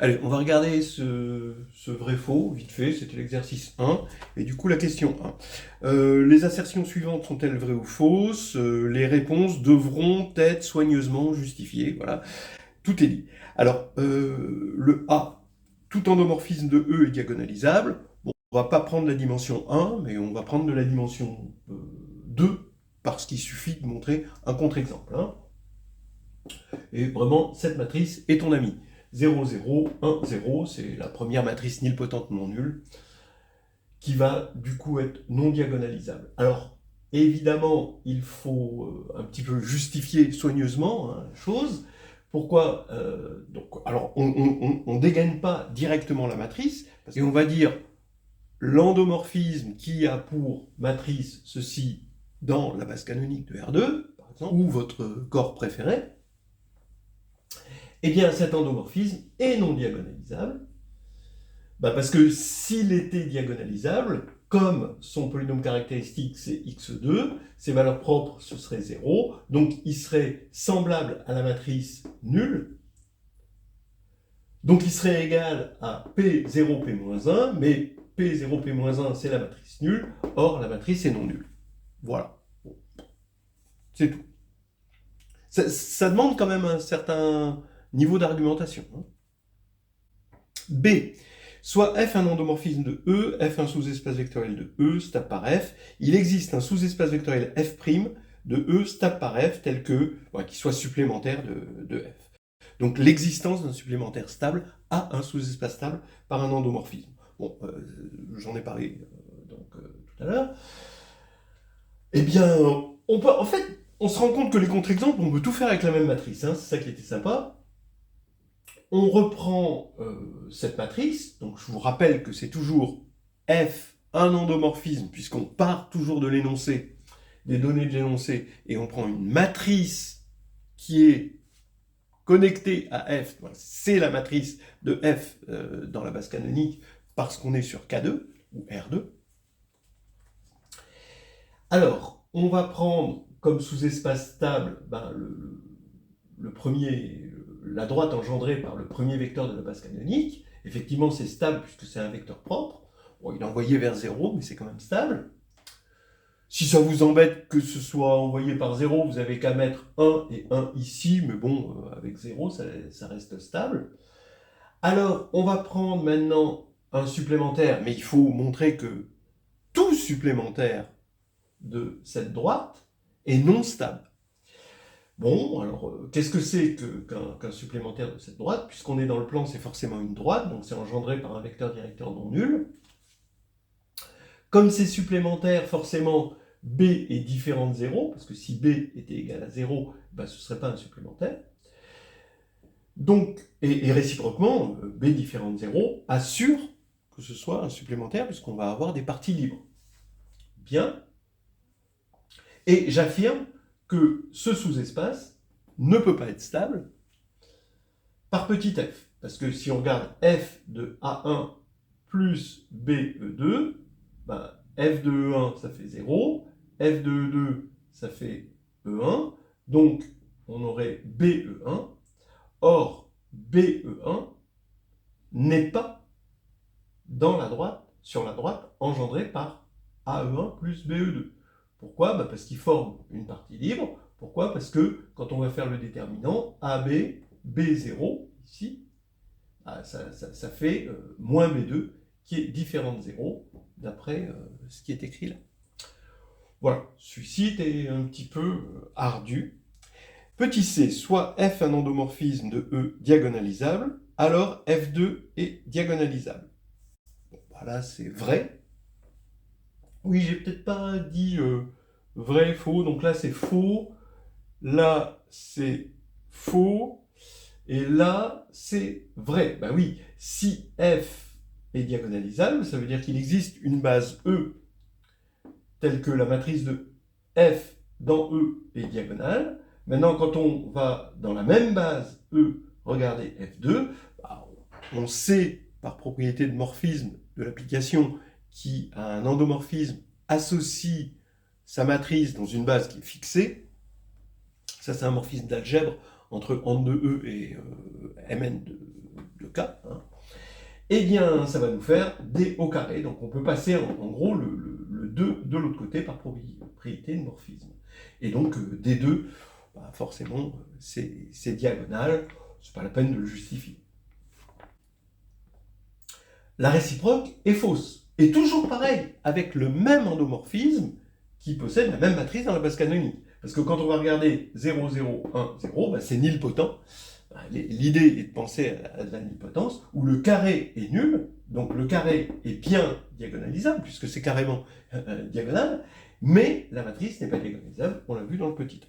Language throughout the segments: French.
Allez, on va regarder ce vrai-faux, vite fait, c'était l'exercice 1, et du coup la question 1. Les assertions suivantes sont-elles vraies ou fausses? Les réponses devront être soigneusement justifiées, voilà, tout est dit. Alors, le A, tout endomorphisme de E est diagonalisable. Bon, on va pas prendre la dimension 1, mais on va prendre de la dimension 2, parce qu'il suffit de montrer un contre-exemple, hein. Et vraiment, cette matrice est ton amie. 0, 0, 1, 0, c'est la première matrice nilpotente non nulle, qui va du coup être non diagonalisable. Alors, évidemment, il faut un petit peu justifier soigneusement la chose. Pourquoi alors, on ne dégaine pas directement la matrice, et on va dire l'endomorphisme qui a pour matrice ceci dans la base canonique de R2, par exemple, ou votre corps préféré, eh bien cet endomorphisme est non diagonalisable, parce que s'il était diagonalisable, comme son polynôme caractéristique c'est x2, ses valeurs propres ce serait 0, donc il serait semblable à la matrice nulle, donc il serait égal à P0, P-1, mais P0, P-1 c'est la matrice nulle, or la matrice est non nulle. Voilà, bon, c'est tout. Ça demande quand même un certain niveau d'argumentation, hein. B. Soit F un endomorphisme de E, F un sous-espace vectoriel de E, stab par F. Il existe un sous-espace vectoriel F' de E stab par F tel que, qui soit supplémentaire de F. Donc l'existence d'un supplémentaire stable a un sous-espace stable par un endomorphisme. Bon, j'en ai parlé tout à l'heure. Eh bien, en fait, on se rend compte que les contre-exemples, on peut tout faire avec la même matrice, hein, c'est ça qui était sympa. On reprend cette matrice, donc je vous rappelle que c'est toujours F, un endomorphisme, puisqu'on part toujours de l'énoncé, des données de l'énoncé, et on prend une matrice qui est connectée à F, c'est la matrice de F dans la base canonique, parce qu'on est sur K2, ou R2. Alors, on va prendre comme sous-espace stable le premier, la droite engendrée par le premier vecteur de la base canonique. Effectivement, c'est stable puisque c'est un vecteur propre. Bon, il est envoyé vers 0, mais c'est quand même stable. Si ça vous embête que ce soit envoyé par 0, vous avez qu'à mettre 1 et 1 ici, mais bon, avec 0, ça reste stable. Alors, on va prendre maintenant un supplémentaire, mais il faut montrer que tout supplémentaire de cette droite est non stable. Bon, alors, qu'est-ce que c'est qu'un supplémentaire de cette droite? Puisqu'on est dans le plan, c'est forcément une droite, donc c'est engendré par un vecteur directeur non nul. Comme c'est supplémentaire, forcément, B est différent de 0, parce que si B était égal à 0, ce ne serait pas un supplémentaire. Donc, et réciproquement, B différent de 0 assure que ce soit un supplémentaire, puisqu'on va avoir des parties libres. Bien. Et j'affirme que ce sous-espace ne peut pas être stable par petit f. Parce que si on regarde f de A1 plus BE2, f de E1, ça fait 0, f de E2, ça fait E1, donc on aurait BE1. Or, BE1 n'est pas dans la droite, sur la droite, engendrée par AE1 plus BE2. Pourquoi? Parce qu'ils forment une partie libre. Pourquoi? Parce que quand on va faire le déterminant, AB, B0, ici, ça fait moins B2, qui est différent de 0, d'après ce qui est écrit là. Voilà, celui-ci était un petit peu ardu. Petit c, soit F un endomorphisme de E diagonalisable, alors F2 est diagonalisable. Bon, là c'est vrai. Oui, j'ai peut-être pas dit vrai, faux, donc là c'est faux, là c'est faux, et là c'est vrai. Ben oui, si F est diagonalisable, ça veut dire qu'il existe une base E telle que la matrice de F dans E est diagonale. Maintenant, quand on va dans la même base E, regarder F2, on sait par propriété de morphisme de l'application qui a un endomorphisme associe sa matrice dans une base qui est fixée. Ça, c'est un morphisme d'algèbre entre en de E et Mn de K. Hein. eh bien, ça va nous faire D au carré. Donc, on peut passer, en gros, le 2 de l'autre côté par propriété de morphisme. Et donc, D2, bah, forcément, c'est diagonal. C'est pas la peine de le justifier. La réciproque est fausse. Et toujours pareil, avec le même endomorphisme qui possède la même matrice dans la base canonique. Parce que quand on va regarder 0, 0, 1, 0, bah, c'est nilpotent. L'idée est de penser à de la nilpotence, où le carré est nul, donc le carré est bien diagonalisable, puisque c'est carrément diagonal, mais la matrice n'est pas diagonalisable, on l'a vu dans le petit e.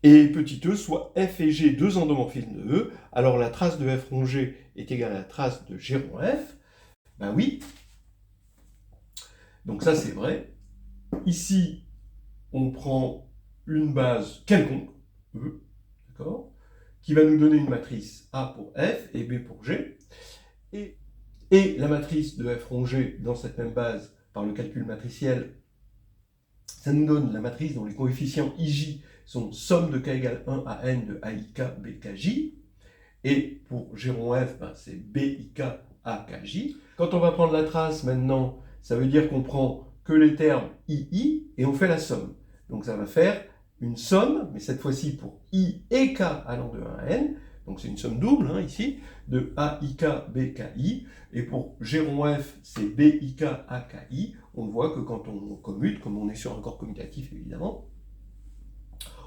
Et petit e soit f et g, deux endomorphismes de E, alors la trace de f rond g est égale à la trace de g rond f, ben oui, donc ça c'est vrai. Ici, on prend une base quelconque, E, d'accord, qui va nous donner une matrice A pour f et B pour g, et la matrice de f rond g dans cette même base, par le calcul matriciel, ça nous donne la matrice dont les coefficients ij sont somme de k égale 1 à n de aik bkj, et pour g rond f, ben, c'est bik akj. Quand on va prendre la trace maintenant, ça veut dire qu'on prend que les termes ii et on fait la somme. Donc ça va faire une somme, mais cette fois-ci pour i et k allant de 1 à n, donc c'est une somme double hein, ici, de aik bki, et pour g rond f, c'est bik aki. On voit que quand on commute, comme on est sur un corps commutatif évidemment,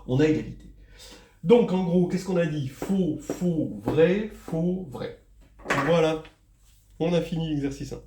on a égalité. Donc en gros, qu'est-ce qu'on a dit? Faux, faux, vrai, faux, vrai. Voilà, on a fini l'exercice 1.